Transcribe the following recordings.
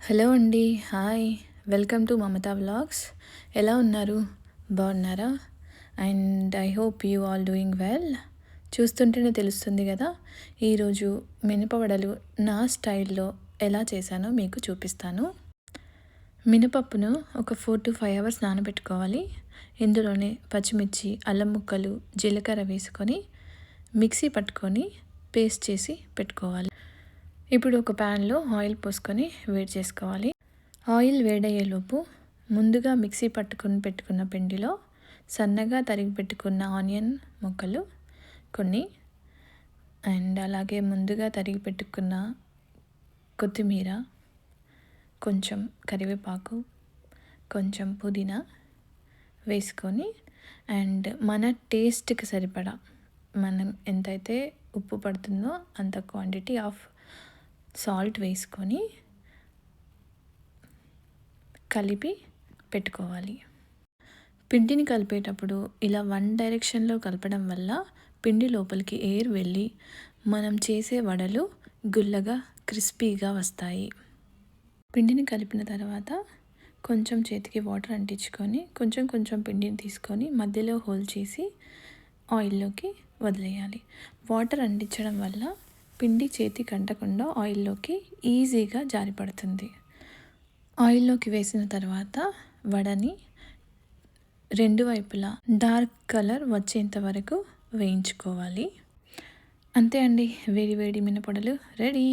Hello అండి. Hi. Welcome to Mamata vlogs. ఎలా ఉన్నారు? బాగున్నారా? And I hope you all doing well. చూస్తుంటేనే తెలుస్తుంది కదా. ఈరోజు మినపవడలు నా స్టైల్లో ఎలా చేశానో మీకు చూపిస్తాను. మినపప్పును ఒక 4 to 5 అవర్స్ నానబెట్టుకోవాలి. ఇందులోనే పచ్చిమిర్చి, అల్లం ముక్కలు, జీలకర్ర వేసుకొని మిక్సీ పట్టుకొని పేస్ట్ చేసి పెట్టుకోవాలి. ఇప్పుడు ఒక ప్యాన్లో ఆయిల్ పోసుకొని వేడి చేసుకోవాలి. ఆయిల్ వేడయ్యేలోపు ముందుగా మిక్సీ పట్టుకొని పెట్టుకున్న పిండిలో సన్నగా తరిగి పెట్టుకున్న ఆనియన్ ముక్కలు కొన్ని, అండ్ అలాగే ముందుగా తరిగి పెట్టుకున్న కొత్తిమీర, కొంచెం కరివేపాకు, కొంచెం పుదీనా వేసుకొని, అండ్ మన టేస్ట్కి సరిపడా మనం ఎంతైతే ఉప్పు పడుతుందో అంత క్వాంటిటీ ఆఫ్ సాల్ట్ వేసుకొని కలిపి పెట్టుకోవాలి. పిండిని కలిపేటప్పుడు ఇలా వన్ డైరెక్షన్లో కలపడం వల్ల పిండి లోపలికి ఎయిర్ వెళ్ళి మనం చేసే వడలు గుల్లగా క్రిస్పీగా వస్తాయి. పిండిని కలిపిన తర్వాత కొంచెం చేతికి వాటర్ అంటించుకొని కొంచెం కొంచెం పిండిని తీసుకొని మధ్యలో హోల్ చేసి ఆయిల్లోకి వదిలేయాలి. వాటర్ అంటించడం వల్ల పిండి చేతికి అంటకుండా ఆయిల్లోకి ఈజీగా జారిపడుతుంది. ఆయిల్లోకి వేసిన తర్వాత వడని రెండు వైపులా డార్క్ కలర్ వచ్చేంత వరకు వేయించుకోవాలి. అంతే అండి, వేడి వేడి మినపొడలు రెడీ.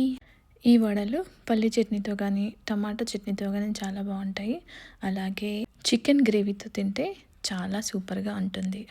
ఈ వడలు పల్లి చట్నీతో కానీ టమాటో చట్నీతో కానీ చాలా బాగుంటాయి. అలాగే చికెన్ గ్రేవీతో తింటే చాలా సూపర్గా ఉంటుంది.